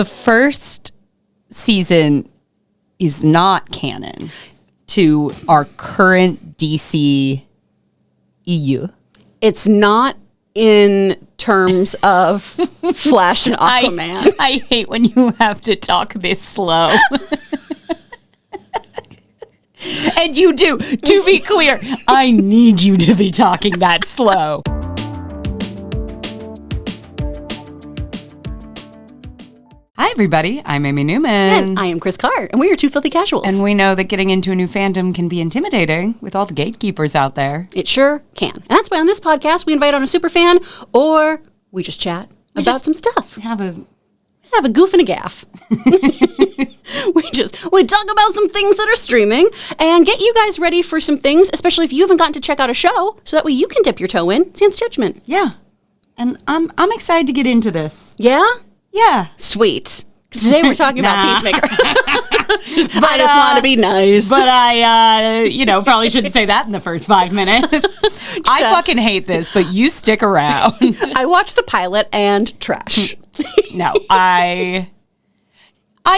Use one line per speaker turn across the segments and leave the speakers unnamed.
The first season is not canon to our current DC EU.
It's not in terms of Flash and Aquaman.
I hate when you have to talk this slow. And you do. To be clear, I need you to be talking that slow. Hi, everybody. I'm Amy Newman.
And I am Chris Carr, and we are Two Filthy Casuals.
And we know that getting into a new fandom can be intimidating with all the gatekeepers out there.
It sure can. And that's why on this podcast, we invite on a super fan, or we just chat about some stuff.
Have a
goof and a gaff. we talk about some things that are streaming and get you guys ready for some things, especially if you haven't gotten to check out a show, so that way you can dip your toe in. Sans judgment.
Yeah. And I'm excited to get into this.
Yeah?
Yeah.
Sweet. Because today we're talking about Peacemaker. I just want to be nice.
But I, probably shouldn't say that in the first 5 minutes. I fucking hate this, but you stick around.
I watched the pilot and trash.
No, I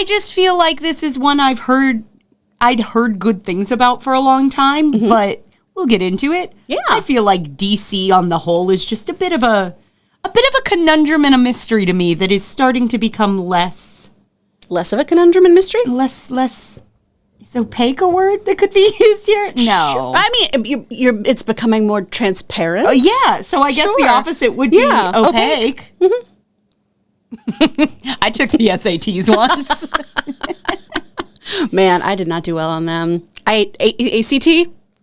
just feel like this is one I'd heard good things about for a long time, but we'll get into it.
Yeah.
I feel like DC on the whole is just a bit of a conundrum and a mystery to me that is starting to become less
of a conundrum and mystery?
Less is opaque a word that could be used here? No.
Sure. I mean, it's becoming more transparent.
Yeah, so I guess the opposite would be opaque.
Mm-hmm.
I took the SATs once.
Man, I did not do well on them. ACT,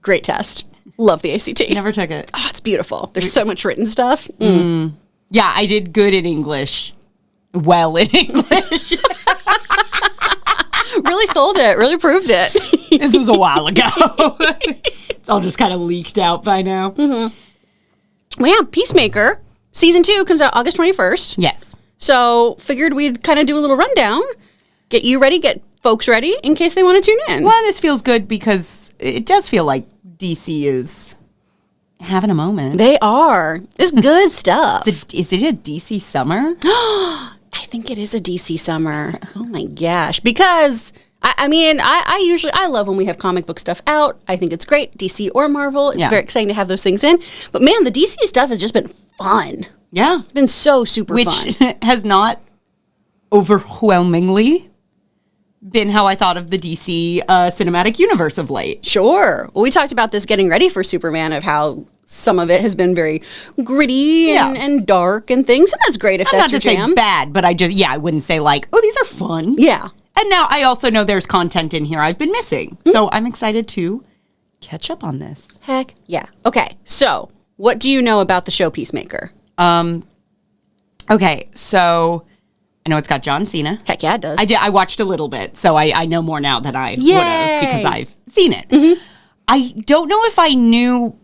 great test. Love the ACT.
Never took it.
Oh, it's beautiful. There's so much written stuff.
Yeah, I did good in English. Well in English.
Really sold it. Really proved it.
This was a while ago. It's all just kind of leaked out by now.
Well, yeah, Peacemaker, season 2 comes out August 21st.
Yes.
So figured we'd kind of do a little rundown, get you ready, get folks ready in case they want to tune in.
Well, this feels good because it does feel like DC is having a moment.
They are. It's good stuff.
Is it a DC summer?
I think it is a DC summer. Oh my gosh. Because, I love when we have comic book stuff out. I think it's great. DC or Marvel. It's very exciting to have those things in. But man, the DC stuff has just been fun.
Yeah.
It's been so super fun.
Which has not overwhelmingly been how I thought of the DC cinematic universe of late.
Sure. Well, we talked about this getting ready for Superman, of how some of it has been very gritty and dark and things. And that's great if that's your jam.
I'm not to say bad, but I wouldn't say like, oh, these are fun.
Yeah.
And now I also know there's content in here I've been missing. So I'm excited to catch up on this.
Heck yeah. Okay. So what do you know about the show Peacemaker?
Okay, so I know it's got John Cena.
Heck yeah, it does.
I watched a little bit, so I know more now than I would have because I've seen it. I don't know if I knew.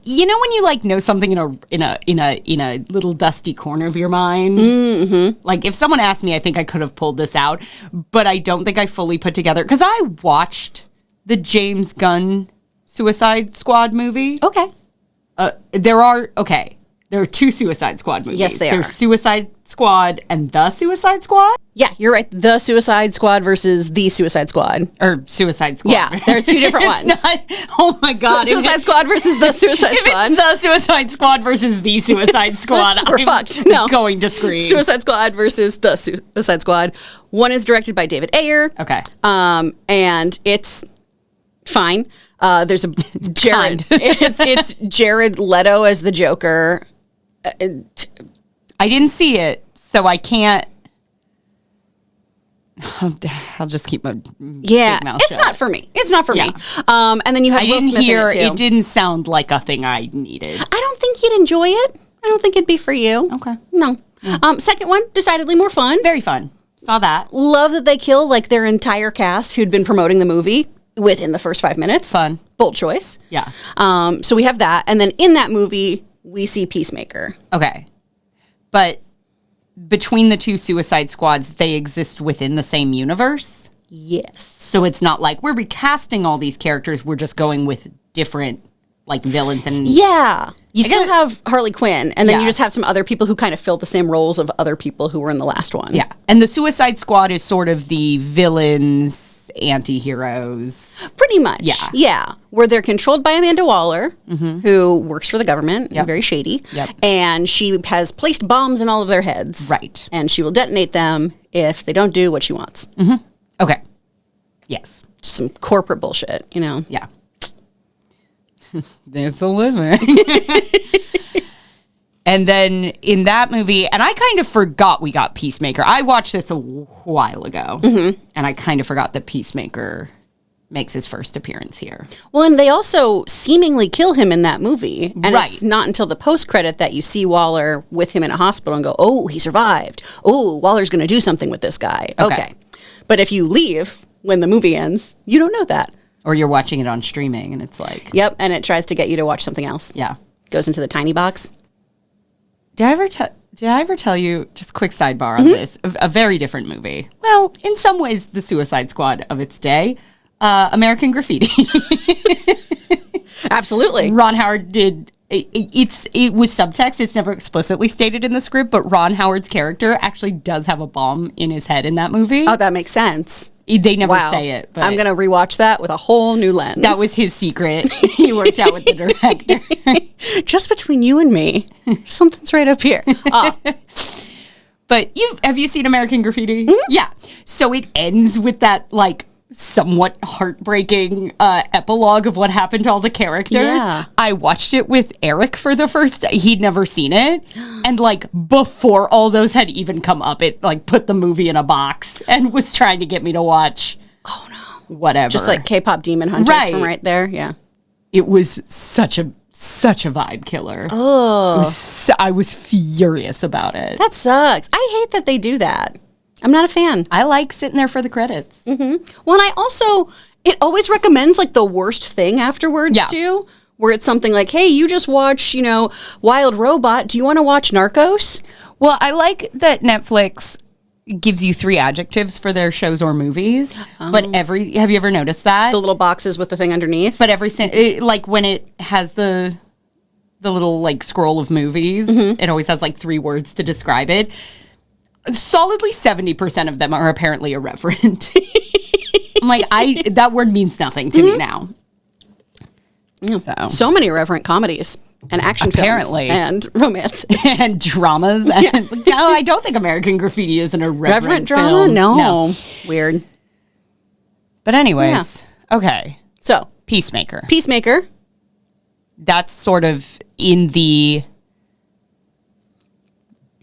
You know when you like know something in a little dusty corner of your mind? Like if someone asked me, I think I could have pulled this out, but I don't think I fully put together because I watched the James Gunn Suicide Squad movie.
Okay.
There are 2 Suicide Squad movies.
Yes, they are.
There's Suicide Squad and The Suicide Squad?
Yeah, you're right. The Suicide Squad versus The Suicide Squad.
Or Suicide Squad.
Yeah, there are 2 different ones.
Oh my God.
Suicide Squad versus The Suicide Squad.
If it's The Suicide Squad versus The Suicide Squad,
we're fucked. No.
Going to scream.
Suicide Squad versus The Suicide Squad. One is directed by David Ayer.
Okay.
And it's fine. There's a Jared. it's Jared Leto as the Joker.
I didn't see it, so I can't. I'll just keep my big mouth
it's
shut.
not for me. It's not for me. And then you have Will Smith in it too.
It didn't sound like a thing I needed.
I don't think you'd enjoy it. I don't think it'd be for you.
Okay.
No. Second one, decidedly more fun.
Very fun. Saw that.
Love that they kill like their entire cast who'd been promoting the movie within the first 5 minutes.
Fun.
Bold choice.
Yeah.
So we have that. And then in that movie, we see Peacemaker.
Okay. But between the 2 Suicide Squads, they exist within the same universe?
Yes.
So it's not like we're recasting all these characters. We're just going with different, like, villains and...
Yeah. You still have Harley Quinn, and then you just have some other people who kind of fill the same roles of other people who were in the last one.
Yeah. And the Suicide Squad is sort of the villains, anti-heroes.
Pretty much. Yeah. Where they're controlled by Amanda Waller, who works for the government, and very shady. And she has placed bombs in all of their heads.
Right.
And she will detonate them if they don't do what she wants.
Okay. Yes.
Just some corporate bullshit, you know?
Yeah. There's a living. And then in that movie, and I kind of forgot we got Peacemaker. I watched this a while ago, and I kind of forgot that Peacemaker makes his first appearance here.
Well, and they also seemingly kill him in that movie. And it's not until the post-credit that you see Waller with him in a hospital and go, oh, he survived. Oh, Waller's going to do something with this guy. Okay. But if you leave when the movie ends, you don't know that.
Or you're watching it on streaming, and it's like...
Yep, and it tries to get you to watch something else.
Yeah.
Goes into the tiny box.
Did I ever tell you, just quick sidebar on this, a very different movie? Well, in some ways, the Suicide Squad of its day, American Graffiti.
Absolutely.
Ron Howard did... It was subtext. It's never explicitly stated in the script, but Ron Howard's character actually does have a bomb in his head in that movie.
Oh, that makes sense.
They never say it. But
I'm going to rewatch that with a whole new lens.
That was his secret. He worked out with the director.
Just between you and me, something's right up here.
But have you seen American Graffiti? Yeah. So it ends with that, like, somewhat heartbreaking epilogue of what happened to all the characters.
Yeah.
I watched it with Eric for the first time. He'd never seen it. And like before all those had even come up, it like put the movie in a box and was trying to get me to watch.
Oh no.
Whatever.
Just like K-pop Demon Hunters from right there. Yeah.
It was such a vibe killer.
Oh.
I was furious about it.
That sucks. I hate that they do that. I'm not a fan.
I like sitting there for the credits.
Well, and I also, it always recommends like the worst thing afterwards too, where it's something like, hey, you just watch, Wild Robot. Do you want to watch Narcos?
Well, I like that Netflix gives you 3 adjectives for their shows or movies, but have you ever noticed that?
The little boxes with the thing underneath?
But like when it has the little like scroll of movies, it always has like 3 words to describe it. Solidly 70% of them are apparently irreverent. I'm like, that word means nothing to me now.
So many irreverent comedies and action films and romances
and dramas. And no, I don't think American Graffiti is an irreverent
drama.
Film.
No, weird.
But anyways, okay.
So
Peacemaker. That's sort of in the.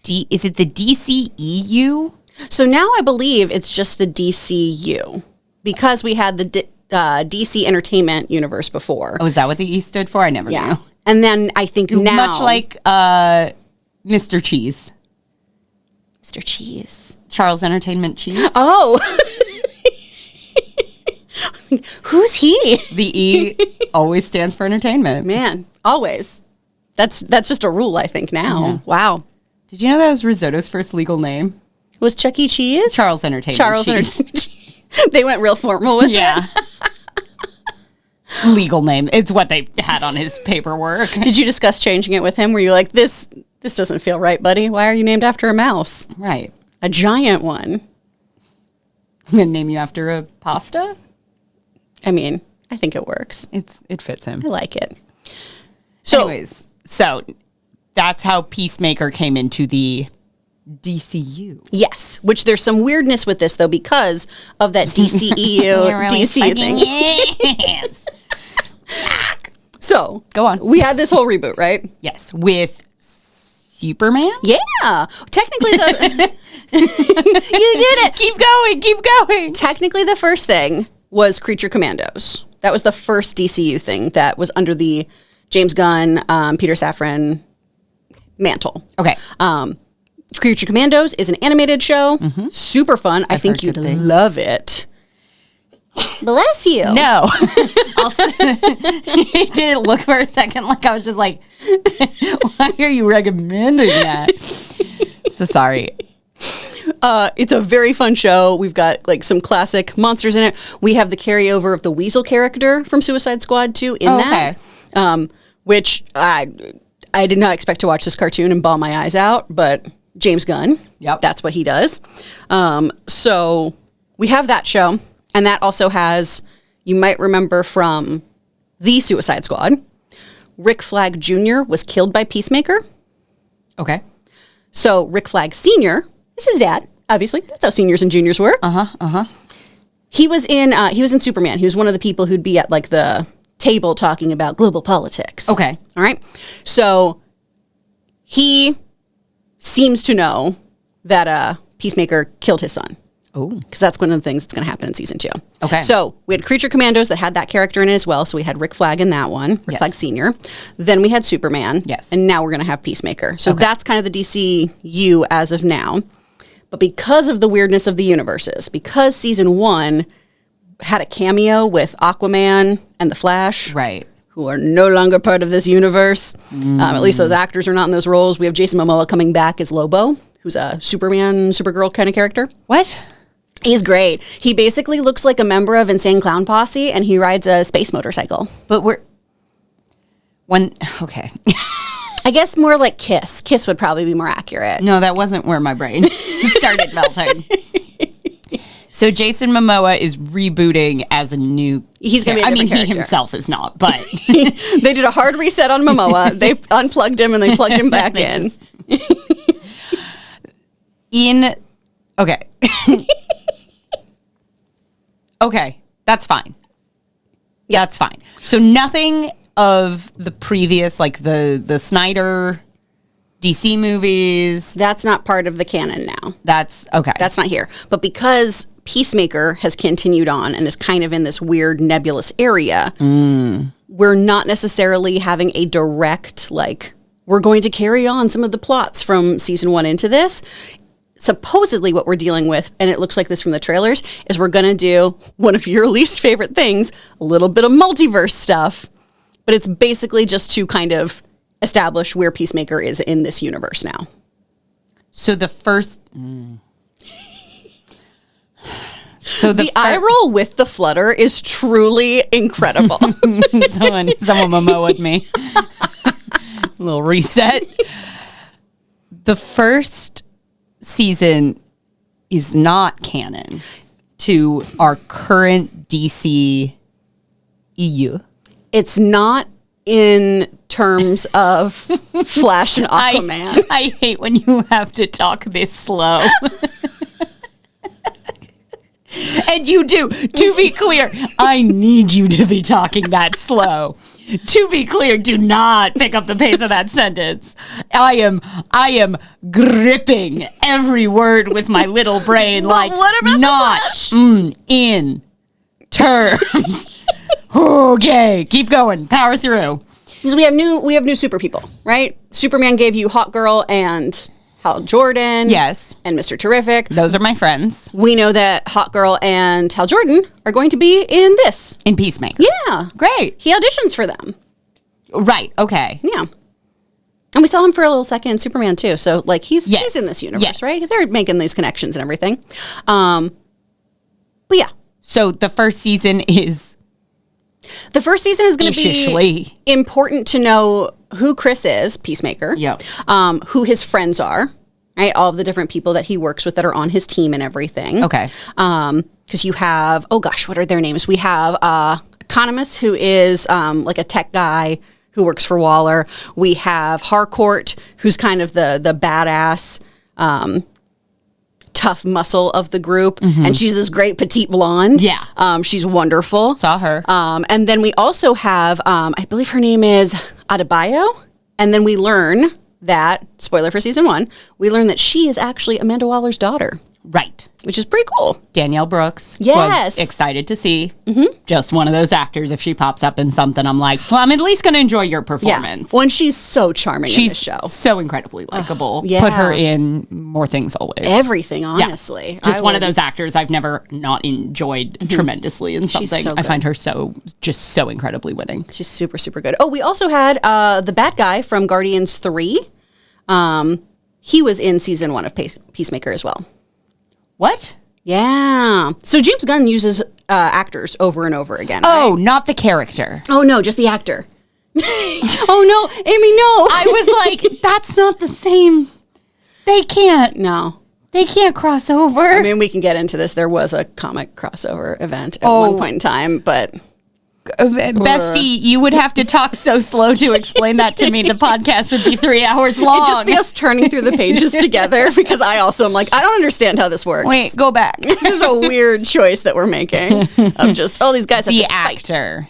Is it the DCEU?
So now I believe it's just the DCU because we had the DC Entertainment Universe before.
Oh, is that what the E stood for? I never knew.
And then I think now...
Much like Mr. Cheese.
Mr. Cheese.
Charles Entertainment Cheese.
Oh. Who's he?
The E always stands for entertainment.
Man, always. That's just a rule, I think, now.
Yeah.
Wow.
Did you know that was Risotto's first legal name?
Was Chuck E. Cheese?
Charles Entertainment Cheese.
They went real formal with it.
Legal name. It's what they had on his paperwork.
Did you discuss changing it with him? Were you like, this doesn't feel right, buddy. Why are you named after a mouse?
Right.
A giant one.
I'm going to name you after a pasta?
I mean, I think it works.
It fits him.
I like it. So,
anyways, that's how Peacemaker came into the DCU.
Yes, which there's some weirdness with this, though, because of that DCEU, really DC thing. Yes. So,
go on.
We had this whole reboot, right?
Yes, with Superman?
Yeah. Technically, you did it.
Keep going.
Technically, the first thing was Creature Commandos. That was the first DCU thing that was under the James Gunn, Peter Safran mantle.
Okay.
Creature Commandos is an animated show. Super fun. I think you'd love it. Bless you.
No. It didn't look for a second like I was just like, why are you recommending that? So sorry.
It's a very fun show. We've got like some classic monsters in it. We have the carryover of the Weasel character from Suicide Squad 2 in that. Which I I did not expect to watch this cartoon and bawl my eyes out, but James Gunn, that's what he does. So we have that show, and that also has, you might remember from The Suicide Squad, Rick Flag Jr. was killed by Peacemaker.
Okay.
So Rick Flag Sr. is his dad, obviously. That's how seniors and juniors work. He was in Superman. He was one of the people who'd be at like the table talking about global politics.
Okay.
All right. So he seems to know that Peacemaker killed his son.
Oh.
Because that's one of the things that's going to happen in season 2.
Okay.
So we had Creature Commandos that had that character in it as well. So we had Rick Flag in that one, Rick Flag Sr. Then we had Superman.
Yes.
And now we're going to have Peacemaker. So that's kind of the DCU as of now. But because of the weirdness of the universes, because season 1 had a cameo with Aquaman and the Flash.
Right.
Who are no longer part of this universe. At least those actors are not in those roles. We have Jason Momoa coming back as Lobo, who's a Superman, Supergirl kind of character.
What?
He's great. He basically looks like a member of Insane Clown Posse, and he rides a space motorcycle.
But okay.
I guess more like Kiss. Kiss would probably be more accurate.
No, that wasn't where my brain started melting. So Jason Momoa is rebooting as a new.
He's going to be a different character.
He himself is not, but
they did a hard reset on Momoa. They unplugged him and they plugged him back in.
Okay. Okay, that's fine. Yeah, that's fine. So nothing of the previous, like the Snyder DC movies.
That's not part of the canon now.
That's okay.
That's not here. But because Peacemaker has continued on and is kind of in this weird nebulous area, we're not necessarily having a direct, like, we're going to carry on some of the plots from season 1 into this. Supposedly what we're dealing with, and it looks like this from the trailers, is we're going to do one of your least favorite things, a little bit of multiverse stuff, but it's basically just to kind of establish where Peacemaker is in this universe now.
So the first... So
the eye roll with the flutter is truly incredible.
Someone Momoa'd me. A little reset. The first season is not canon to our current DC EU.
It's not in terms of Flash and Aquaman.
I hate when you have to talk this slow. And you do. To be clear, I need you to be talking that slow. To be clear, do not pick up the pace of that sentence. I am gripping every word with my little brain,
but
like
what about
not in terms. Okay, keep going. Power through.
Because we have new super people, right? Superman gave you Hawk Girl and Hal Jordan.
Yes.
And Mr. Terrific.
Those are my friends.
We know that Hawk Girl and Hal Jordan are going to be in this.
In Peacemaker.
Yeah.
Great.
He auditions for them.
Right. Okay.
Yeah. And we saw him for a little second in Superman too. So like he's in this universe, right? They're making these connections and everything. But yeah.
So the first season is...
The first season is going to be important to know who Chris is, Peacemaker, who his friends are, right? All of the different people that he works with that are on his team and everything.
Okay.
Because you have, what are their names? We have Economist, who is like a tech guy who works for Waller. We have Harcourt, who's kind of the badass tough muscle of the group, and she's this great petite blonde.
Yeah.
She's wonderful.
Saw her.
And then we also have, I believe her name is Adebayo, and then we learn that, spoiler for season 1, we learn that she is actually Amanda Waller's daughter.
Right.
Which is pretty cool.
Danielle Brooks.
Yes.
Was excited to see. Just one of those actors. If she pops up in something, I'm like, well, I'm at least going to enjoy your performance.
Yeah. Well, and she's so charming in this show.
So incredibly likable.
Yeah.
Put her in more things always.
Everything, honestly.
Yeah. Just one of those actors I've never not enjoyed tremendously in something.
So
I find her so incredibly winning.
She's super, super good. Oh, we also had the bad guy from Guardians 3. He was in season 1 of Peacemaker as well.
What?
Yeah. So James Gunn uses actors over and over again.
Oh, right? Not the character.
Oh, no, just the actor. Oh no, Amy, no.
I was like, that's not the same. They can't.
No.
They can't cross over.
I mean, we can get into this. There was a comic crossover event at one point in time, but...
Bestie, you would have to talk so slow to explain that to me. The podcast would be 3 hours long.
It'd just be us turning through the pages together, because I also am like, I don't understand how this works.
Wait, go back.
This is a weird choice that we're making of just, these guys have
the
to fight.
actor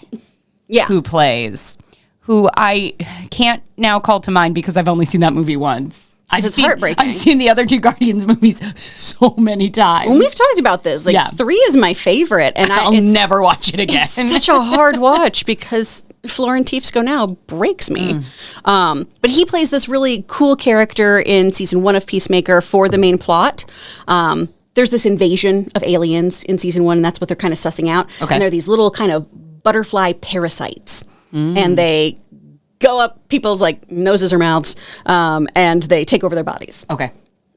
Yeah.
who plays, who I can't now call to mind because I've only seen that movie once.
It's heartbreaking.
I've seen the other two Guardians movies so many times.
When we've talked about this, 3 is my favorite, and
I'll never watch it again.
It's such a hard watch because Florentief's Go Now breaks me. But he plays this really cool character in season 1 of Peacemaker for the main plot. There's this invasion of aliens in season 1, and that's what they're kind of sussing out.
Okay.
And they're these little kind of butterfly parasites, and they go up people's noses or mouths, and they take over their bodies.
Okay.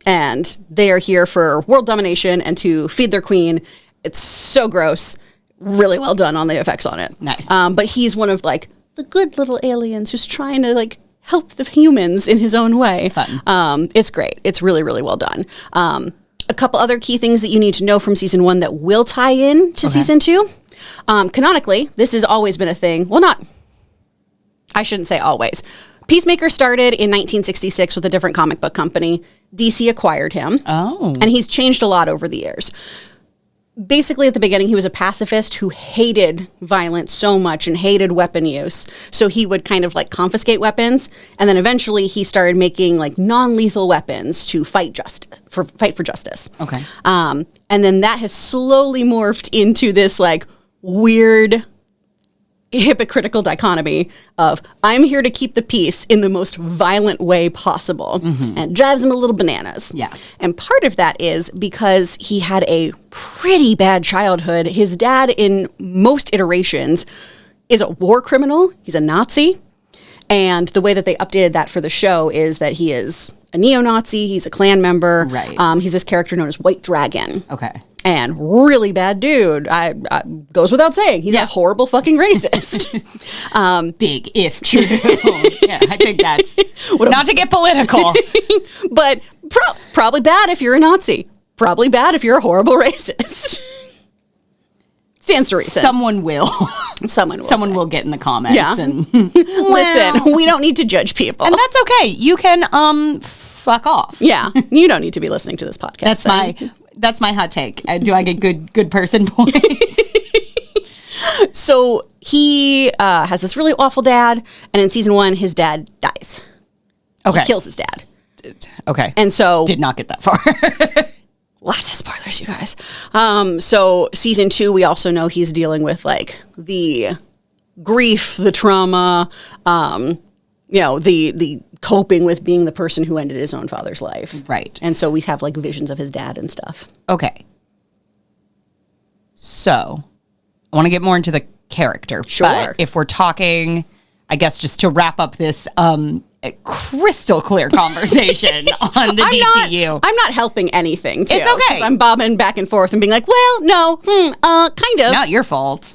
And they are here for world domination and to feed their queen. It's so gross. Really well done on the effects on it.
Nice.
But he's one of the good little aliens who's trying to help the humans in his own way.
Fun.
It's great. It's really, really well done. A couple other key things that you need to know from season 1 that will tie in to season 2. Canonically, this has always been a thing. Well, I shouldn't say always. Peacemaker started in 1966 with a different comic book company. DC acquired him.
Oh.
And he's changed a lot over the years. Basically, at the beginning, he was a pacifist who hated violence so much and hated weapon use. So he would kind of confiscate weapons. And then eventually he started making non-lethal weapons to fight for justice.
Okay.
And then that has slowly morphed into this weird hypocritical dichotomy of I'm here to keep the peace in the most violent way possible. And it drives him a little bananas.
Yeah.
And part of that is because he had a pretty bad childhood. His dad, in most iterations, is a war criminal. He's a Nazi. And the way that they updated that for the show is that he is a neo-Nazi. He's a Klan member.
Right.
He's this character known as White Dragon.
Okay.
And really bad dude. I goes without saying. He's a horrible fucking racist.
Big if true. Yeah, I think that's not to get political.
But probably bad if you're a Nazi. Probably bad if you're a horrible racist. Stands to reason.
Someone will.
Someone
will get in the comments.
Yeah.
And
listen, we don't need to judge people.
And that's okay. You can fuck off.
Yeah. You don't need to be listening to this podcast.
That's my hot take. Do I get good person points?
So he has this really awful dad, and in season 1, his dad dies.
Okay.
He kills his dad.
Okay.
And so
did not get that far.
Lots of spoilers, you guys. So season 2, we also know he's dealing with the grief, the trauma, the coping with being the person who ended his own father's life.
Right.
And so we have visions of his dad and stuff.
Okay. So I want to get more into the character.
Sure.
But if we're talking, I guess just to wrap up this crystal clear conversation on the DCU.
I'm not helping anything, too.
It's okay.
I'm bobbing back and forth and being well, no, kind of.
Not your fault.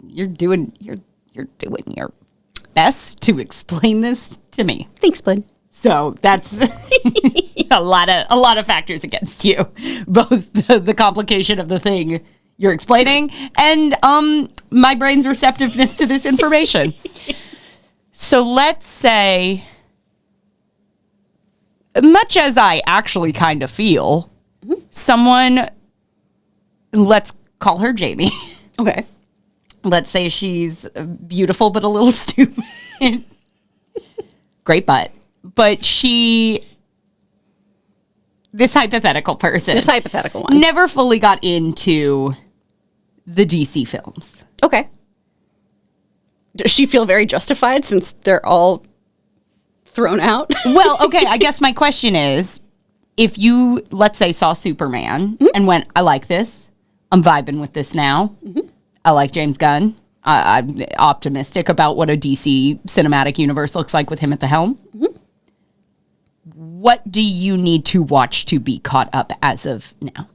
You're doing your best to explain this to me.
Thanks, bud.
So that's a lot of factors against you, both the complication of the thing you're explaining and my brain's receptiveness to this information. So let's say, much as I actually kind of feel, someone, let's call her Jamie.
Okay.
Let's say she's beautiful but a little stupid. Great butt. But this hypothetical person.
This hypothetical one.
Never fully got into the DC films.
Okay. Does she feel very justified since they're all thrown out?
Well, okay, I guess my question is, if you, let's say, saw Superman and went, I like this, I'm vibing with this now, I like James Gunn, I'm optimistic about what a DC cinematic universe looks like with him at the helm, what do you need to watch to be caught up as of now?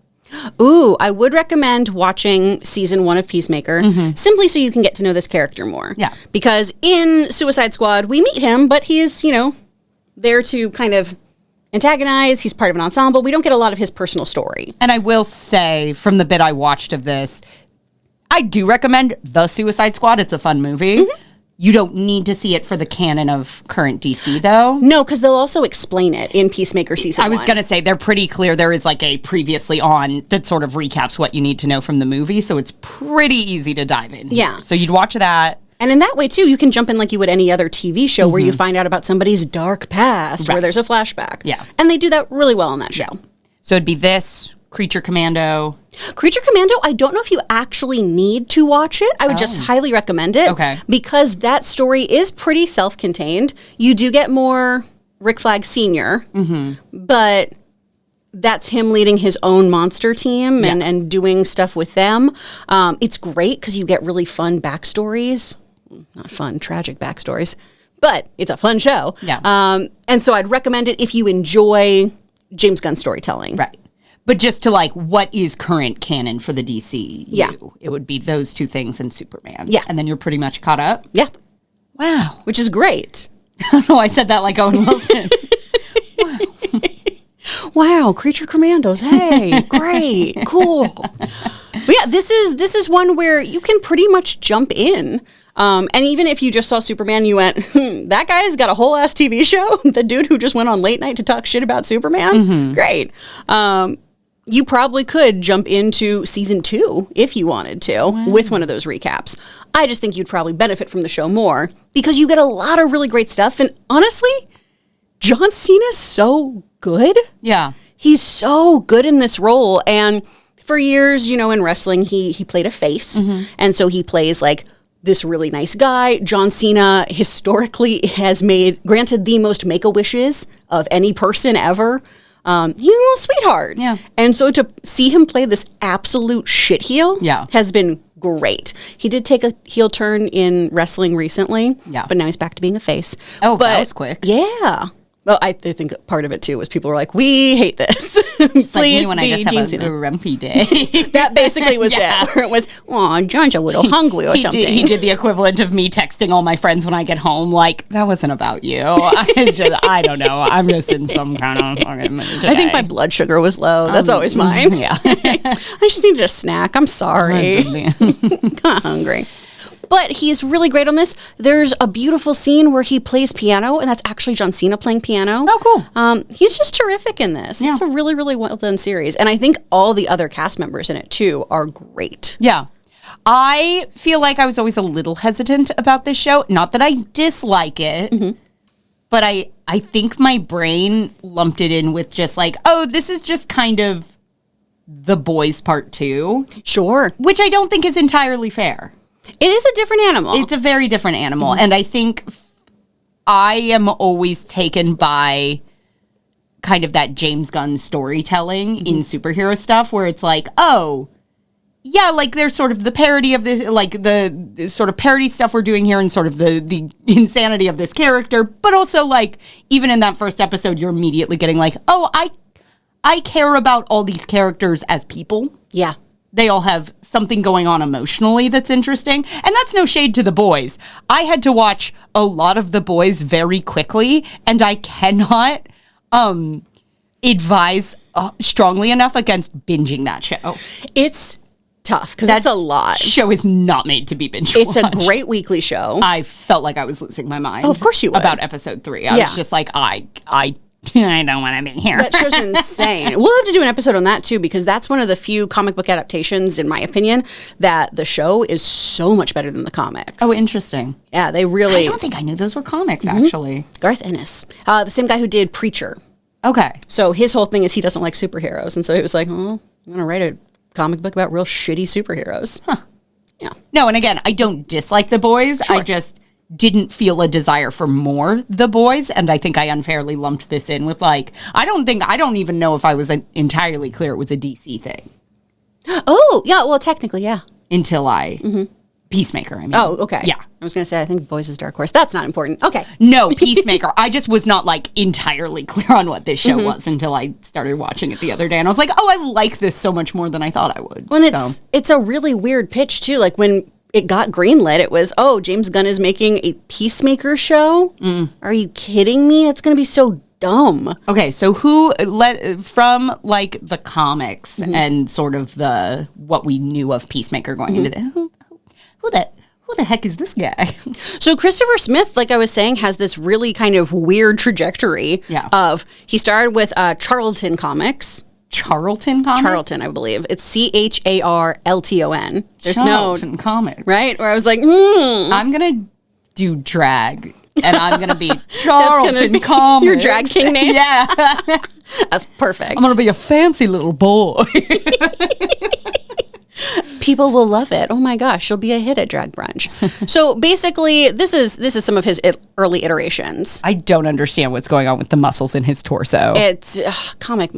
Ooh, I would recommend watching season 1 of Peacemaker, simply so you can get to know this character more.
Yeah.
Because in Suicide Squad, we meet him, but he's, there to kind of antagonize. He's part of an ensemble. We don't get a lot of his personal story.
And I will say, from the bit I watched of this, I do recommend The Suicide Squad. It's a fun movie. You don't need to see it for the canon of current DC, though.
No, because they'll also explain it in Peacemaker season 1.
I was going to say, they're pretty clear. There is like a previously on that sort of recaps what you need to know from the movie, so it's pretty easy to dive in.
Yeah.
So you'd watch that.
And in that way, too, you can jump in like you would any other TV show where you find out about somebody's dark past, where there's a flashback.
Yeah.
And they do that really well on that show.
So it'd be this, Creature Commando.
Creature Commando, I don't know if you actually need to watch it. I would just highly recommend it.
Okay.
Because that story is pretty self-contained. You do get more Rick Flag Sr., but that's him leading his own monster team and doing stuff with them. It's great because you get really fun backstories. Not fun, tragic backstories. But it's a fun show.
Yeah.
And so I'd recommend it if you enjoy James Gunn storytelling.
Right. But just to like, what is current canon for the DCU?
Yeah.
It would be those two things and Superman.
Yeah.
And then you're pretty much caught up?
Yeah.
Wow.
Which is great.
I don't know, I said that like Owen Wilson.
Wow, Creature Commandos. Hey, great, cool. But yeah, this is one where you can pretty much jump in. And even if you just saw Superman, you went, that guy's got a whole ass TV show? The dude who just went on late night to talk shit about Superman? Great. You probably could jump into season 2 if you wanted to with one of those recaps. I just think you'd probably benefit from the show more because you get a lot of really great stuff. And honestly, John Cena's so good.
Yeah.
He's so good in this role. And for years, in wrestling, he played a face. And so he plays like this really nice guy. John Cena historically has granted the most Make-A-Wishes of any person ever. He's a little sweetheart.
Yeah.
And so to see him play this absolute shitheel has been great. He did take a heel turn in wrestling recently. Yeah. But now he's back to being a face.
Oh, that was quick.
Yeah. Well, I think part of it, too, was people were like, we hate this. Please
like me when
be
I just have a grumpy day.
That basically was it. Where it was, oh, John's a little hungry or something.
He did the equivalent of me texting all my friends when I get home, like, that wasn't about you. I don't know. I'm just in some kind of fucking mood today.
I think my blood sugar was low. That's always mine. Yeah. I just needed a snack. I'm sorry. I'm kind of hungry. But he's really great on this. There's a beautiful scene where he plays piano, and that's actually John Cena playing piano.
Oh, cool.
He's just terrific in this. Yeah. It's a really, really well-done series. And I think all the other cast members in it, too, are great.
Yeah. I feel like I was always a little hesitant about this show. Not that I dislike it, but I think my brain lumped it in with just like, oh, this is just kind of The Boys Part 2.
Sure.
Which I don't think is entirely fair.
It is a different animal.
It's a very different animal. And I think I am always taken by kind of that James Gunn storytelling in superhero stuff where it's like, oh, yeah, like there's sort of the parody of this, like the sort of parody stuff we're doing here and sort of the insanity of this character. But also like even in that first episode, you're immediately getting like, oh, I care about all these characters as people.
Yeah.
They all have something going on emotionally that's interesting. And that's no shade to The Boys. I had to watch a lot of The Boys very quickly, and I cannot advise strongly enough against binging that show.
It's tough, because that's a lot.
Show is not made to be binge watched.
It's a great weekly show.
I felt like I was losing my mind.
Oh, of course you would.
About episode 3. I was just like, I don't want to be here.
That show's insane. We'll have to do an episode on that, too, because that's one of the few comic book adaptations, in my opinion, that the show is so much better than the comics.
Oh, interesting.
Yeah, they really...
I don't think I knew those were comics, actually.
Garth Ennis. The same guy who did Preacher.
Okay.
So his whole thing is he doesn't like superheroes, and so he was like, oh, I'm going to write a comic book about real shitty superheroes. Huh. Yeah.
No, and again, I don't dislike The Boys. Sure. I just didn't feel a desire for more The Boys, and I think I unfairly lumped this in with like, I don't even know if I was entirely clear it was a DC thing.
Oh, yeah, well, technically, yeah.
Until I Peacemaker, I mean.
Oh, okay.
Yeah.
I was going to say, I think Boys is Dark Horse. That's not important. Okay.
No, Peacemaker. I just was not, like, entirely clear on what this show was until I started watching it the other day. And I was like, oh, I like this so much more than I thought I would.
Well, it's a really weird pitch, too. Like, when it got greenlit, it was, oh, James Gunn is making a Peacemaker show? Are you kidding me? It's going to be so dumb.
Okay, so from like the comics and sort of what we knew of Peacemaker going into this, who the heck is this guy?
So Christopher Smith, like I was saying, has this really kind of weird trajectory of, he started with Charlton Comics.
Charlton Comics?
Charlton, I believe. It's CHARLTON. There's
Charlton Comics.
Right? Where I was like,
I'm going to do drag. And I'm going to be Charlton Comics.
Your drag king name?
Yeah.
That's perfect.
I'm going to be a fancy little boy.
People will love it. Oh my gosh, she'll be a hit at Drag Brunch. So basically, this is some of his early iterations.
I don't understand what's going on with the muscles in his torso.
It's comic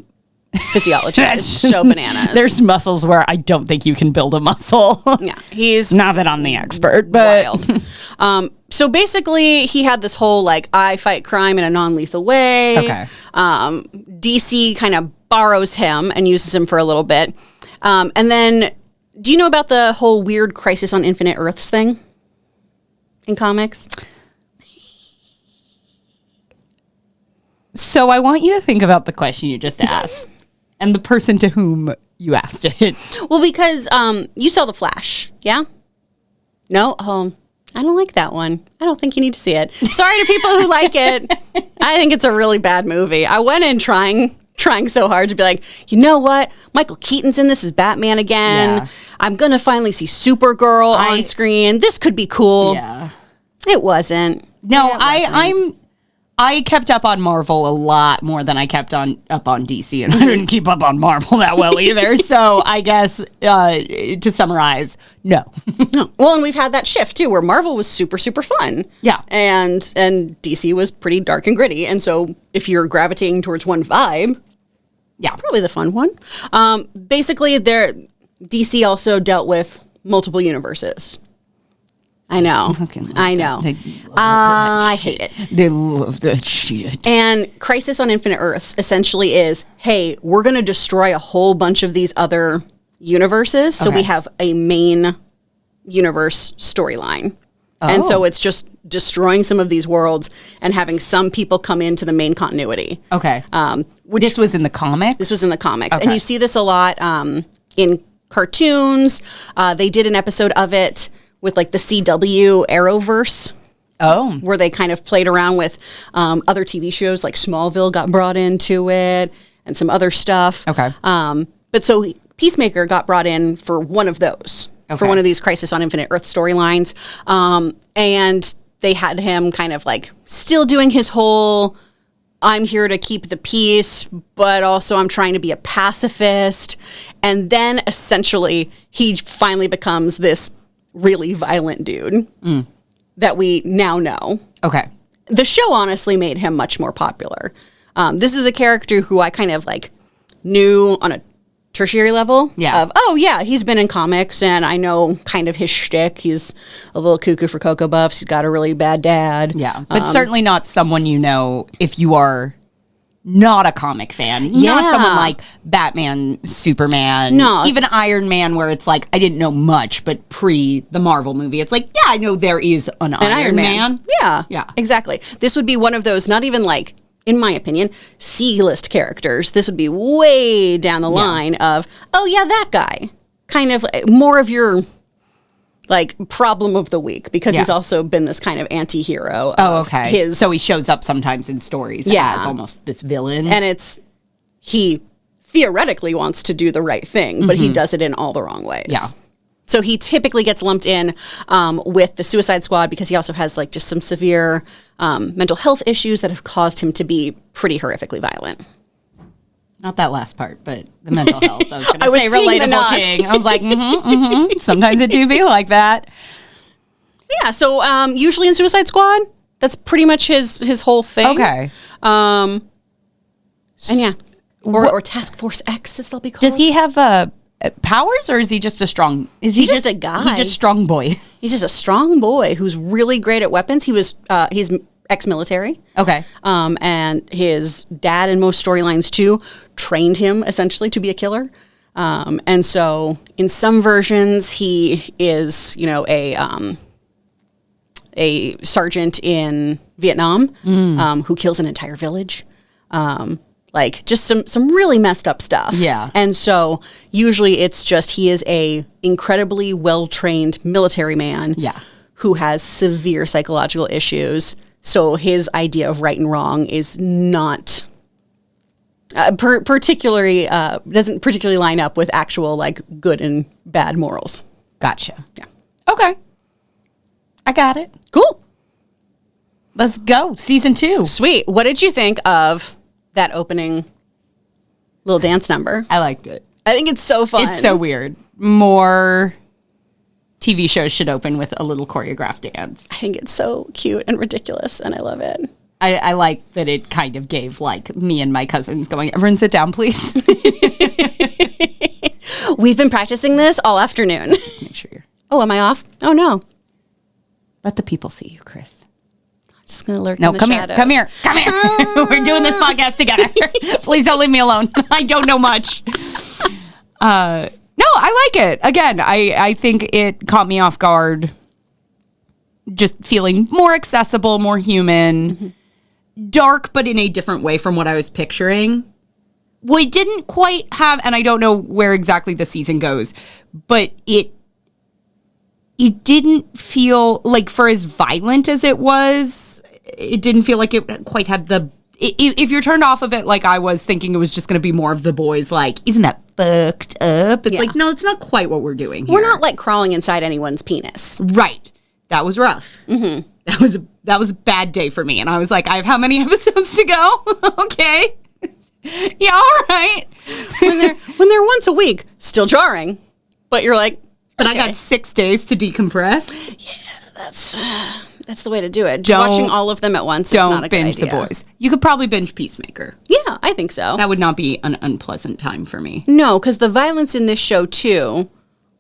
physiology. It's so bananas.
There's muscles where I don't think you can build a muscle.
Yeah, he's
not that I'm the expert, but
wild. So basically, he had this whole like I fight crime in a non-lethal way.
Okay.
DC kind of borrows him and uses him for a little bit, and then. Do you know about the whole weird Crisis on Infinite Earths thing in comics?
So I want you to think about the question you just asked and the person to whom you asked it.
Well, because you saw The Flash, yeah? No? I don't like that one. I don't think you need to see it. Sorry to people who like it. I think it's a really bad movie. I went in trying so hard to be like, you know what? Michael Keaton's in this as Batman again.
Yeah.
I'm going to finally see Supergirl on screen. This could be cool.
Yeah.
It wasn't.
No, I kept up on Marvel a lot more than I kept up on DC, and I didn't keep up on Marvel that well either. So I guess to summarize, no.
Well, and we've had that shift too, where Marvel was super, super fun.
Yeah.
And DC was pretty dark and gritty. And so if you're gravitating towards one vibe, yeah, probably the fun one. Basically, DC also dealt with multiple universes. I know. I know. I hate it.
They love that shit.
And Crisis on Infinite Earths essentially is, hey, we're going to destroy a whole bunch of these other universes. So we have a main universe storyline. Oh. And so it's just destroying some of these worlds and having some people come into the main continuity.
Okay. This was in the comics?
This was in the comics. Okay. And you see this a lot in cartoons. They did an episode of it with like the CW Arrowverse. Oh. Where they kind of played around with other TV shows, like Smallville got brought into it and some other stuff.
Okay.
But so Peacemaker got brought in for one of those, for one of these Crisis on Infinite Earth storylines. And they had him kind of like still doing his whole, I'm here to keep the peace, but also I'm trying to be a pacifist. And then essentially he finally becomes this really violent dude that we now know. Okay. The show honestly made him much more popular. This is a character who I kind of like knew on a tertiary level. Yeah. Of, oh yeah, he's been in comics and I know kind of his shtick. He's a little cuckoo for Cocoa Puffs. He's got a really bad dad. Yeah. But
certainly not someone you know if you are not a comic fan. Yeah. Not someone like Batman, Superman, even Iron Man, where it's like, I didn't know much, but pre the Marvel movie, it's like, yeah, I know there is an Iron Man.
Yeah. Yeah. Exactly. This would be one of those, not even like, in my opinion, C-list characters. This would be way down the line of, oh yeah, that guy. Kind of more of your like problem of the week, because he's also been this kind of anti-hero.
Oh, okay. So he shows up sometimes in stories as almost this villain.
And he theoretically wants to do the right thing, but he does it in all the wrong ways. Yeah. So he typically gets lumped in with the Suicide Squad because he also has like just some severe mental health issues that have caused him to be pretty horrifically violent.
Not that last part, but the mental health. I was going to say relatable king. I was like, sometimes it do be like that.
Yeah, so usually in Suicide Squad, that's pretty much his whole thing. Okay. And yeah. Or Task Force X, as they'll be called.
Does he have powers, or is he just a strong...
He's just a guy.
He's just strong boy.
He's just a strong boy who's really great at weapons. He's ex-military.
Okay.
And his dad in most storylines too trained him essentially to be a killer. And so in some versions he is, a sergeant in Vietnam who kills an entire village. Like just some really messed up stuff.
Yeah.
And so usually it's just he is a incredibly well-trained military man who has severe psychological issues. So his idea of right and wrong is not doesn't particularly line up with actual like good and bad morals.
Gotcha. Yeah. Okay. I got it.
Cool.
Let's go. Season 2.
Sweet. What did you think of that opening little dance number?
I liked it.
I think it's so fun.
It's so weird. More TV shows should open with a little choreographed dance.
I think it's so cute and ridiculous, and I love it.
I like that it kind of gave like me and my cousins going, everyone sit down, please.
We've been practicing this all afternoon.
Just make sure you're...
Oh, am I off? Oh, no.
Let the people see you, Chris.
Just gonna lurk in the shadows.
Come here. We're doing this podcast together. Please don't leave me alone. I don't know much. No, I like it. Again, I think it caught me off guard. Just feeling more accessible, more human, dark, but in a different way from what I was picturing. Well, it didn't quite have, and I don't know where exactly the season goes, but it didn't feel like, for as violent as it was, it didn't feel like it quite had the... If you're turned off of it, like I was thinking it was just going to be more of the boys, like, isn't that fucked up? It's like, no, it's not quite what we're doing here.
We're not, like, crawling inside anyone's penis.
Right. That was rough. Mm-hmm. That was a bad day for me. And I was like, I have how many episodes to go? Okay. Yeah, all right.
when they're once a week, still jarring. But you're like...
But okay. I got 6 days to decompress.
Yeah, that's the way to do it. Watching all of them at once is not a good idea.
Don't binge The Boys. You could probably binge Peacemaker.
Yeah, I think so.
That would not be an unpleasant time for me.
No, because the violence in this show, too,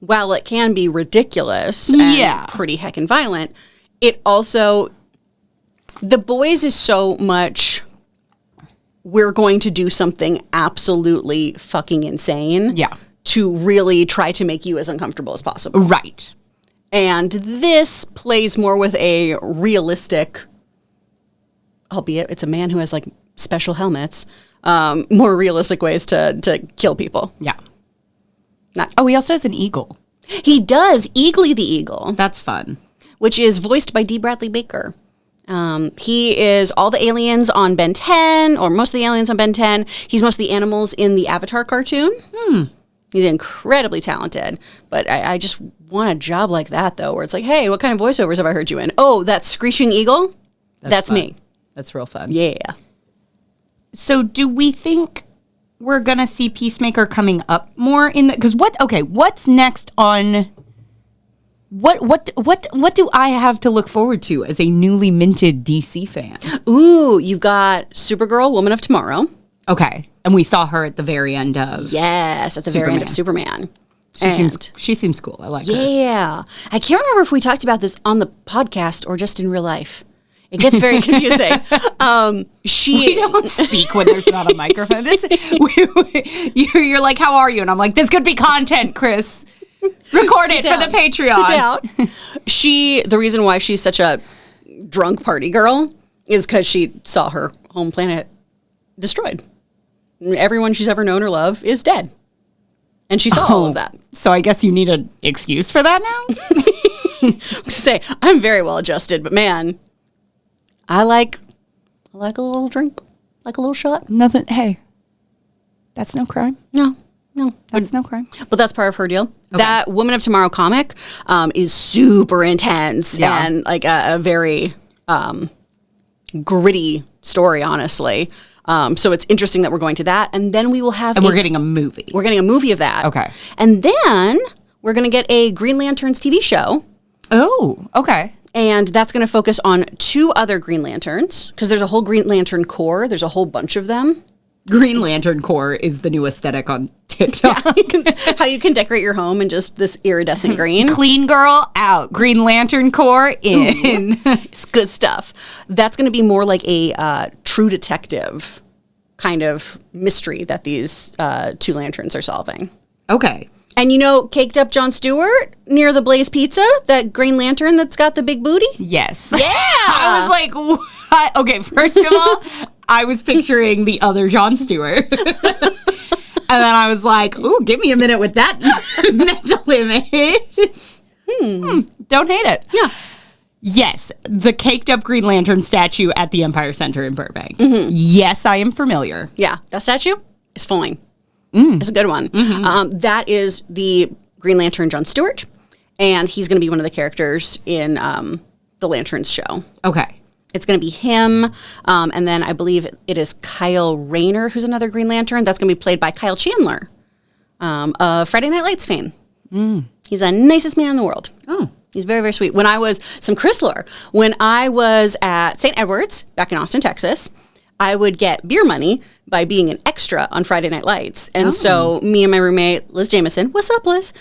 while it can be ridiculous and pretty heckin' violent, it also... The Boys is so much... We're going to do something absolutely fucking insane.
Yeah.
To really try to make you as uncomfortable as possible.
Right. And
this plays more with a realistic, albeit it's a man who has like special helmets, more realistic ways to kill people.
Yeah. He also has an eagle.
He does. Eagly the Eagle.
That's fun.
Which is voiced by D. Bradley Baker. He is all the aliens on Ben 10, or most of the aliens on Ben 10. He's most of the animals in the Avatar cartoon. He's incredibly talented, but I just want a job like that, though, where it's like, hey, what kind of voiceovers have I heard you in? Oh, that screeching eagle? That's me.
That's real fun.
Yeah.
So do we think we're going to see Peacemaker coming up more in the... Because what's next on... What do I have to look forward to as a newly minted DC fan?
Ooh, you've got Supergirl, Woman of Tomorrow.
Okay. And we saw her at the very end of...
Yes, at the very end of Superman.
She seems cool. I like her.
Yeah. I can't remember if we talked about this on the podcast or just in real life. It gets very confusing.
We don't speak when there's not a microphone. You're like, how are you? And I'm like, this could be content, Chris. Record it for the Patreon.
Sit down. The reason why she's such a drunk party girl is because she saw her home planet destroyed. Everyone she's ever known or loved is dead. And she saw all of that. So
I guess you need an excuse for that now?
Say, I'm very well adjusted, but man, I like a little drink, like a little shot.
Nothing. Hey, that's no crime.
No,
that's no crime.
But that's part of her deal. Okay. That Woman of Tomorrow comic is super intense and like a very gritty story, honestly. So it's interesting that we're going to that. And then we will have...
And we're getting a movie.
We're getting a movie of that.
Okay.
And then we're going to get a Green Lanterns TV show.
Oh, okay.
And that's going to focus on 2 other Green Lanterns, because there's a whole Green Lantern Corps. There's a whole bunch of them.
Green Lantern core is the new aesthetic on TikTok.
How you can decorate your home in just this iridescent green.
Clean girl out. Green Lantern core in.
It's good stuff. That's going to be more like a True Detective kind of mystery that these two lanterns are solving.
Okay.
And Caked Up Jon Stewart near the Blaze Pizza, that Green Lantern that's got the big booty?
Yes.
Yeah.
I was like, what? Okay, first of all, I was picturing the other Jon Stewart. And then I was like, ooh, give me a minute with that mental image. Don't hate it.
Yeah.
Yes, the caked up Green Lantern statue at the Empire Center in Burbank. Mm-hmm. Yes, I am familiar.
Yeah, that statue is fine. It's a good one. Mm-hmm. That is the Green Lantern Jon Stewart, and he's going to be one of the characters in the Lanterns show.
Okay.
It's going to be him, and then I believe it is Kyle Rayner, who's another Green Lantern. That's going to be played by Kyle Chandler of Friday Night Lights fame. He's the nicest man in the world.
Oh.
He's very, very sweet. When I was at St. Edward's back in Austin, Texas, I would get beer money by being an extra on Friday Night Lights. And so me and my roommate, Liz Jamison, what's up, Liz?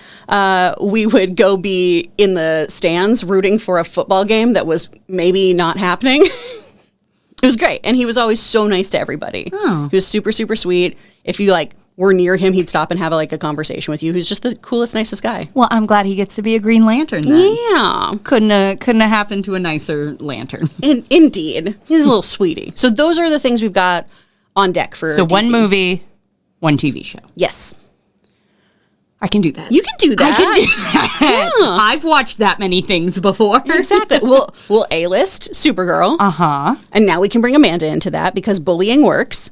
We would go be in the stands rooting for a football game that was maybe not happening. It was great. And he was always so nice to everybody. Oh. He was super, super sweet. If you were near him, he'd stop and have a conversation with you. He's just the coolest, nicest guy.
Well, I'm glad he gets to be a Green Lantern then.
Yeah.
Couldn't have happened to a nicer lantern.
Indeed. He's a little sweetie. So those are the things we've got on deck for
So
DC.
one movie, one TV show.
Yes.
I can do that.
You can do that.
I can do that. Yeah. I've watched that many things before.
Exactly. We'll A-list Supergirl.
Uh-huh.
And now we can bring Amanda into that because bullying works.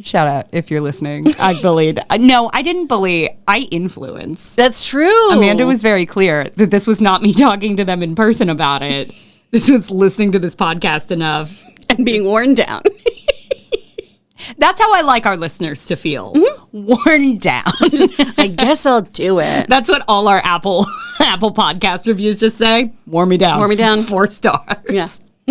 Shout out if you're listening. I bullied. No, I didn't bully. I influenced.
That's true.
Amanda was very clear that this was not me talking to them in person about it. This was listening to this podcast enough.
And being worn down.
That's how I like our listeners to feel. Mm-hmm. Worn down.
I guess I'll do it.
That's what all our Apple podcast reviews just say. Wore me down.
Wore me down.
4 stars.
Yeah.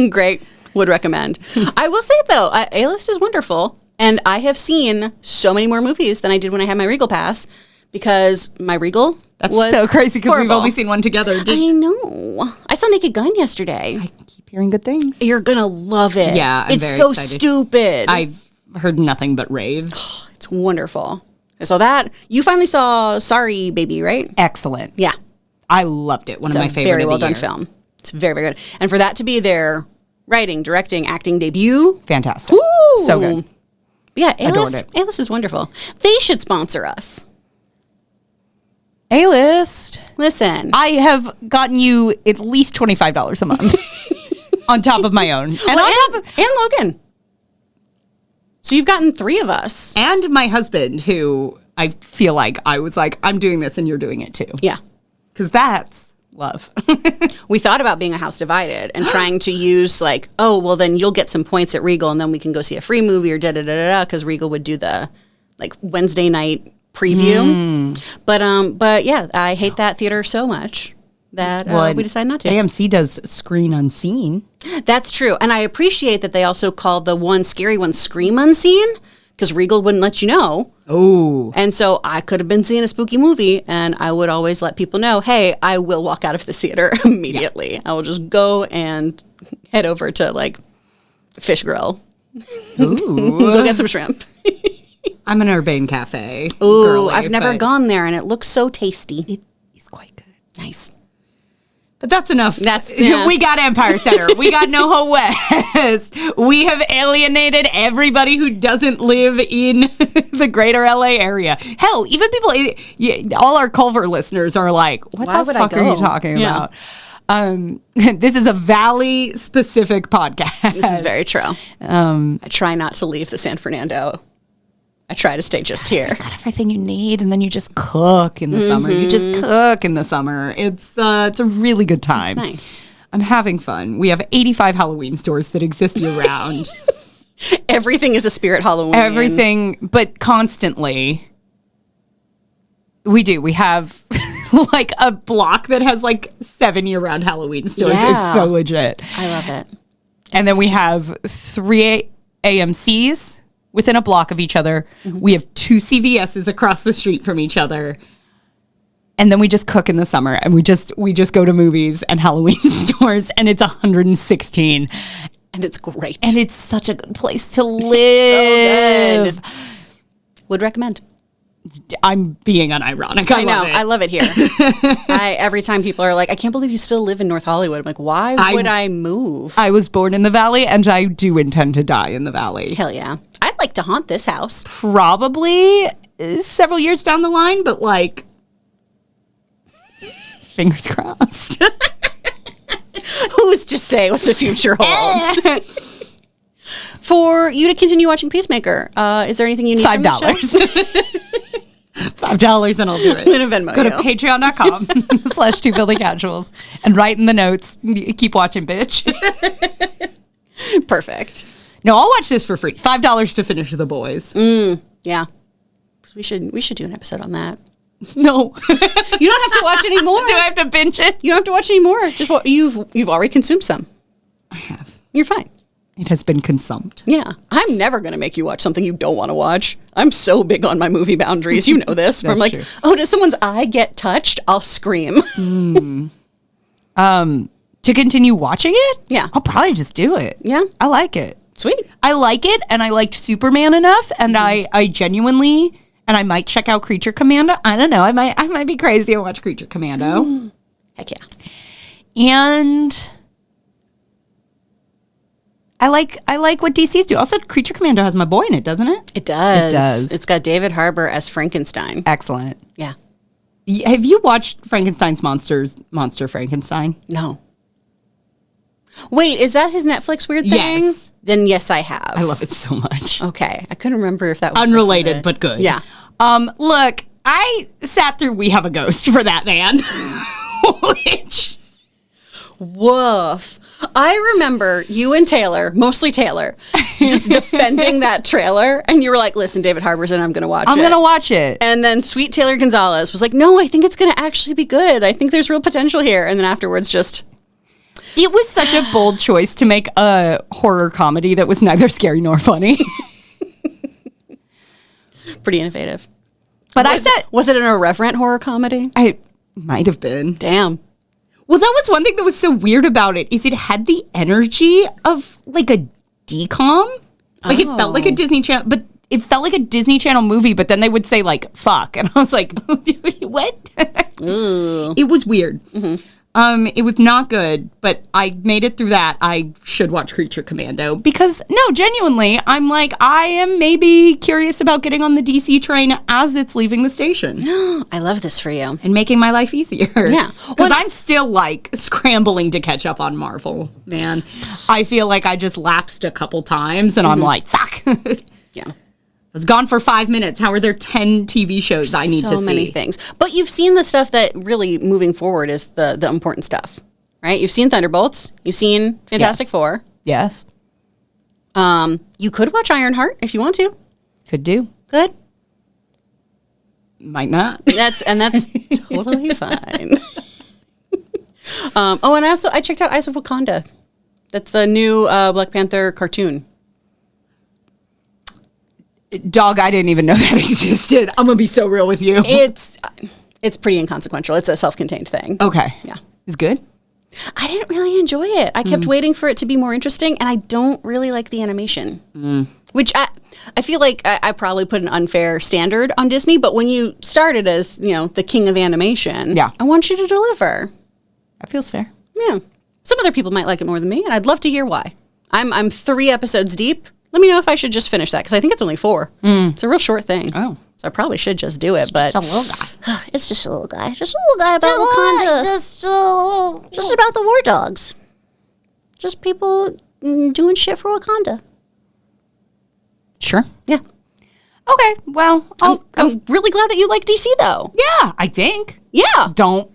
Great. Would recommend. I will say, though, A-List is wonderful. And I have seen so many more movies than I did when I had my Regal pass because my Regal was
so crazy because we've
horrible.
only seen one together.
I know. I saw Naked Gun yesterday.
I keep hearing good things.
You're going to love it.
Yeah, I'm
it's
very
so
excited.
Stupid.
I've heard nothing but raves.
It's wonderful. I saw that. You finally saw Sorry Baby, right?
Excellent.
Yeah.
I loved it. One of my favorite
very
of
well
the
done
year.
film. It's very, very good. And for that to be their writing, directing, acting debut.
Fantastic.
Ooh.
So good.
Yeah,
Adored it.
A-List is wonderful. They should sponsor us.
A-List.
Listen.
I have gotten you at least $25 a month on top of my own.
And Logan. So you've gotten 3 of us.
And my husband, who I feel like I was like, I'm doing this and you're doing it too.
Yeah.
Because that's love.
We thought about being a house divided and trying to use then you'll get some points at Regal and then we can go see a free movie or da-da-da-da-da because Regal would do the Wednesday night preview. But yeah, I hate that theater so much that we decided not to.
AMC does Screen Unseen.
That's true. And I appreciate that they also called the one scary one Scream Unseen because Regal wouldn't let you know.
Oh.
And so I could have been seeing a spooky movie and I would always let people know, hey, I will walk out of this theater immediately. Yeah. I will just go and head over to Fish Grill.
Ooh.
Go get some shrimp.
I'm an Urbane Cafe.
Ooh,
girly,
I've never gone there and it looks so tasty.
It is quite good.
Nice.
But that's enough.
Yeah.
We got Empire Center. We got NoHo West. We have alienated everybody who doesn't live in the greater LA area. Hell, even people, all our Culver listeners are like, what the fuck are you talking about? This is a Valley-specific podcast.
This is very true. I try not to leave the San Fernando. I try to stay just here.
You got everything you need, and then you just cook in the summer. You just cook in the summer. It's a really good time.
It's nice.
I'm having fun. We have 85 Halloween stores that exist year-round.
Everything is a spirit Halloween.
Everything, but constantly. We do. We have a block that has 7 year-round Halloween stores.
Yeah.
It's so legit.
I love it.
And then we have 3 AMCs within a block of each other. We have 2 CVS's across the street from each other. And then we just cook in the summer, and we just go to movies and Halloween stores, and it's 116.
And it's great.
And it's such a good place to live.
So good. Would recommend.
I'm being unironic.
I know. I love it here. Every time people are like, I can't believe you still live in North Hollywood. I'm like, why would I move?
I was born in the Valley, and I do intend to die in the Valley.
Hell yeah. I'd like to haunt this house.
Probably several years down the line, but like, fingers crossed.
Who's to say what the future holds? For you to continue watching Peacemaker, is there anything you need?
$5. $5 and I'll do it.
I'm gonna Venmo
Go
you.
to patreon.com/2filthycasuals and write in the notes. Keep watching, bitch.
Perfect.
No, I'll watch this for free. $5 to finish The Boys.
Yeah. We should do an episode on that.
No.
You don't have to watch any more.
Do I have to binge it?
You don't have to watch any more. Just you've already consumed some.
I have.
You're fine.
It has been consumed.
Yeah. I'm never going to make you watch something you don't want to watch. I'm so big on my movie boundaries. You know this. Where I'm like, oh, does someone's eye get touched? I'll scream.
To continue watching it?
Yeah.
I'll probably just do it.
Yeah.
I like it.
Sweet.
I like it, and I liked Superman enough, and I genuinely, and I might check out Creature Commando. I don't know. I might be crazy and watch Creature Commando.
Heck yeah.
And I like what DC's do. Also, Creature Commando has my boy in it, doesn't it?
It does.
It does.
It's got David Harbour as Frankenstein.
Excellent.
Yeah.
Have you watched Frankenstein's Monster Frankenstein?
No. Wait, is that his Netflix weird thing?
Yes.
Then yes, I have.
I love it so much.
Okay. I couldn't remember if that was
Unrelated, but good.
Yeah.
Look, I sat through We Have a Ghost for that man. Which...
Woof. I remember you and Taylor, mostly Taylor, just defending that trailer. And you were like, listen, David Harbour's in, I'm going to watch it.
I'm going to watch it.
And then sweet Taylor Gonzalez was like, no, I think it's going to actually be good. I think there's real potential here. And then afterwards just...
It was such a bold choice to make a horror comedy that was neither scary nor funny.
Pretty innovative.
But
was it an irreverent horror comedy?
I might have been.
Damn.
Well, that was one thing that was so weird about it, is it had the energy of like a DCOM. Like it felt like a Disney Channel, but it felt like a Disney Channel movie, but then they would say like, fuck. And I was like, what? It was weird. Mm-hmm. It was not good, but I made it through that. I should watch Creature Commando because, no, genuinely, I'm like, I am maybe curious about getting on the DC train as it's leaving the station.
I love this for you.
And making my life easier.
Yeah.
Because I'm still like scrambling to catch up on Marvel, man. I feel like I just lapsed a couple times and I'm like, fuck.
Yeah.
I was gone for 5 minutes. How are there 10 TV shows I need to see?
So many things. But you've seen the stuff that really moving forward is the important stuff, right? You've seen Thunderbolts. You've seen Fantastic Four.
Yes.
You could watch Ironheart if you want to.
Could do.
Good.
Might not.
That's totally fine. And I checked out Eyes of Wakanda. That's the new Black Panther cartoon.
Dog, I didn't even know that existed. I'm going to be so real with you.
It's pretty inconsequential. It's a self-contained thing.
Okay.
Yeah.
It's good?
I didn't really enjoy it. I kept waiting for it to be more interesting, and I don't really like the animation. Which I feel like I probably put an unfair standard on Disney, but when you started as, the king of animation, I want you to deliver.
That feels fair.
Yeah. Some other people might like it more than me, and I'd love to hear why. I'm 3 episodes deep. Let me know if I should just finish that, because I think it's only 4. It's a real short thing.
Oh.
So I probably should just do it, but...
Just a little guy.
It's just a little guy. Just a little guy about Wakanda. Just about the war dogs. Just people doing shit for Wakanda.
Sure.
Yeah.
Okay, well,
I'm really glad that you like DC, though.
Yeah, I think.
Yeah.
Don't...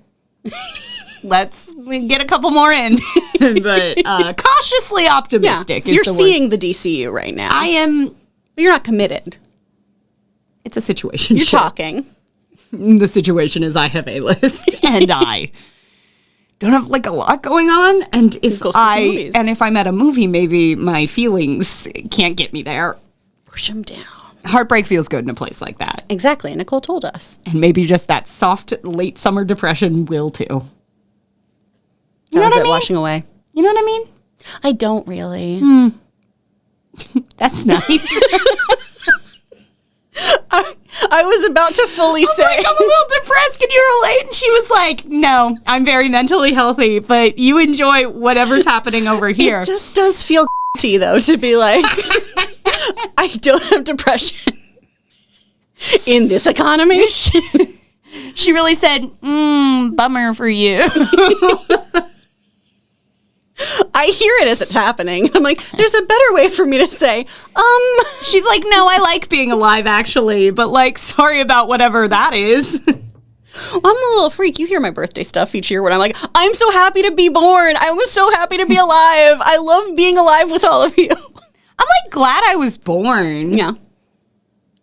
Let's get a couple more in. But cautiously optimistic is
You're
the
seeing
word.
the DCU right now.
I am...
But you're not committed.
It's a situation.
You're talking.
The situation is I have a list and I don't have like a lot going on. And if I'm at a movie, maybe my feelings can't get me there.
push them down.
Heartbreak feels good in a place like that.
Exactly. Nicole told us.
And maybe just that soft late summer depression will too.
You know what I mean? Washing away.
You know what I mean?
I don't really.
That's nice.
I was about to fully say.
I'm a little depressed. Can you relate? And she was like, no, I'm very mentally healthy, but you enjoy whatever's happening over here.
It just does feel though, to be like, I don't have depression in this economy.
She really said, bummer for you.
I hear it as it's happening. I'm like, there's a better way for me to say,
She's like, no, I like being alive, actually, but like, sorry about whatever that is.
I'm a little freak. You hear my birthday stuff each year when I'm like, I'm so happy to be born. I was so happy to be alive. I love being alive with all of you.
I'm like glad I was born.
Yeah.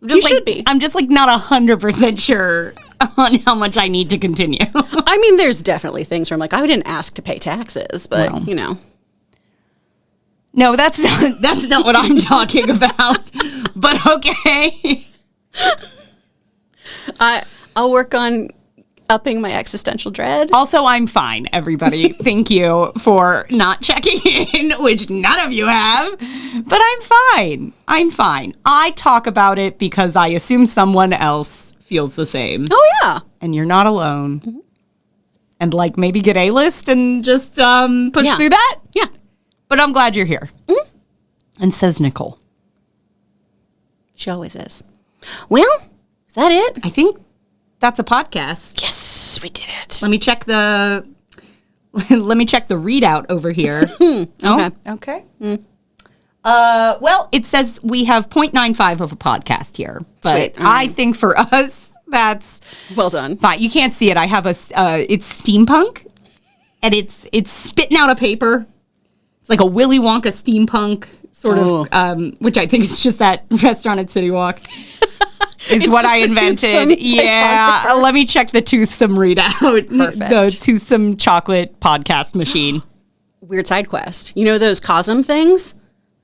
You should be. I'm just like not 100% sure on how much I need to continue.
I mean, there's definitely things where I'm like, I didn't ask to pay taxes, but you know.
No, that's not what I'm talking about. But okay.
I'll work on upping my existential dread.
Also, I'm fine, everybody. Thank you for not checking in, which none of you have. But I'm fine. I'm fine. I talk about it because I assume someone else feels the same.
Oh, yeah.
And you're not alone. Mm-hmm. And like maybe get A-list and just push through that.
Yeah.
But I'm glad you're here. Mm-hmm. And so's Nicole.
She always is. Well, is that it?
I think that's a podcast.
Yes, we did it.
Let me check the readout over here.
Okay.
Oh, okay. Well, it says we have 0.95 of a podcast here. But
sweet.
I think for us, that's
well done.
Fine. You can't see it. I have it's steampunk, and it's spitting out a paper. It's like a Willy Wonka steampunk sort of, which I think is just that restaurant at City Walk. Is what I invented. Yeah. Let me check the Toothsome readout.
Perfect.
The Toothsome chocolate podcast machine.
Weird side quest. You know those Cosm things?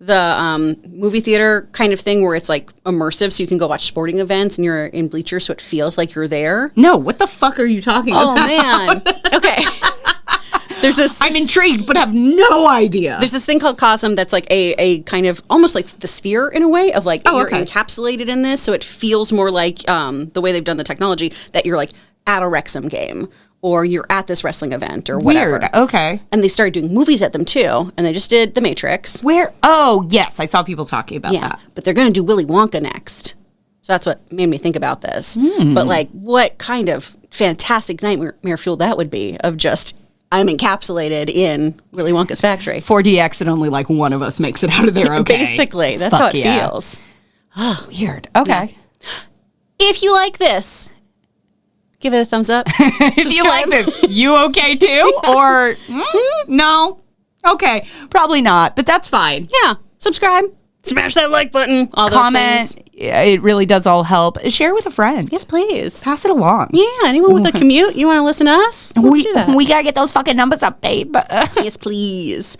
The movie theater kind of thing where it's like immersive so you can go watch sporting events and you're in bleachers so it feels like you're there.
No, what the fuck are you talking about?
Oh, man. Okay. There's this.
I'm intrigued, but have no idea.
There's this thing called Cosm that's like a kind of almost like the sphere in a way of like you're encapsulated in this, so it feels more like the way they've done the technology that you're like at a Wrexham game or you're at this wrestling event or whatever.
Weird. Okay.
And they started doing movies at them too, and they just did The Matrix.
Where? Oh, yes, I saw people talking about that.
But they're going to do Willy Wonka next. So that's what made me think about this. But like, what kind of fantastic nightmare fuel that would be of just. I'm encapsulated in Willy Wonka's factory.
4DX and only like one of us makes it out of there okay.
Basically, that's how it feels.
Oh, weird. Okay.
Yeah. If you like this, give it a thumbs up.
If you like this, you okay too? Or no? Okay. Probably not, but that's fine.
Yeah. Subscribe. Smash that like button. All
comment.
Those things.
It really does all help. Share with a friend.
Yes, please.
Pass it along.
Yeah. Anyone with a commute, you want to listen to us? Let's do that.
We got to get those fucking numbers up, babe.
Yes, please.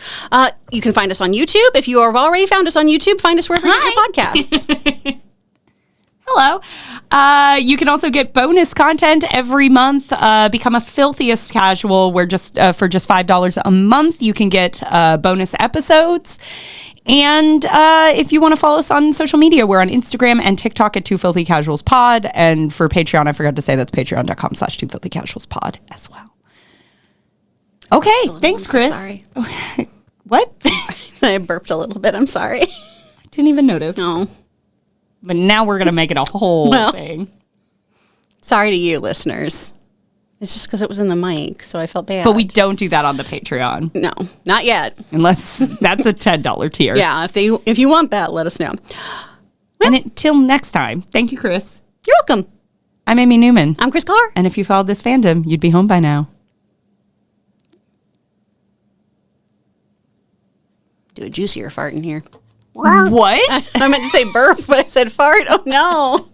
You can find us on YouTube. If you have already found us on YouTube, find us wherever you get your podcasts.
Hello. You can also get bonus content every month. Become a filthiest casual where just for just $5 a month, you can get bonus episodes. And if you want to follow us on social media, we're on Instagram and TikTok at Two Filthy Casuals Pod. And for Patreon, I forgot to say that's patreon.com/Two Filthy Casuals Pod as well. Okay. Thanks, Chris.
Sorry.
What?
I burped a little bit. I'm sorry.
I didn't even notice.
No.
But now we're going to make it a whole thing.
Sorry to you, listeners. It's just because it was in the mic, so I felt bad.
But we don't do that on the Patreon.
No, not yet.
Unless that's a $10 tier.
Yeah, if you want that, let us know.
And until next time, thank you, Chris.
You're welcome.
I'm Amy Newman.
I'm Chris Carr.
And if you followed this fandom, you'd be home by now.
Do a juicier fart in here.
What?
I meant to say burp, but I said fart. Oh, no.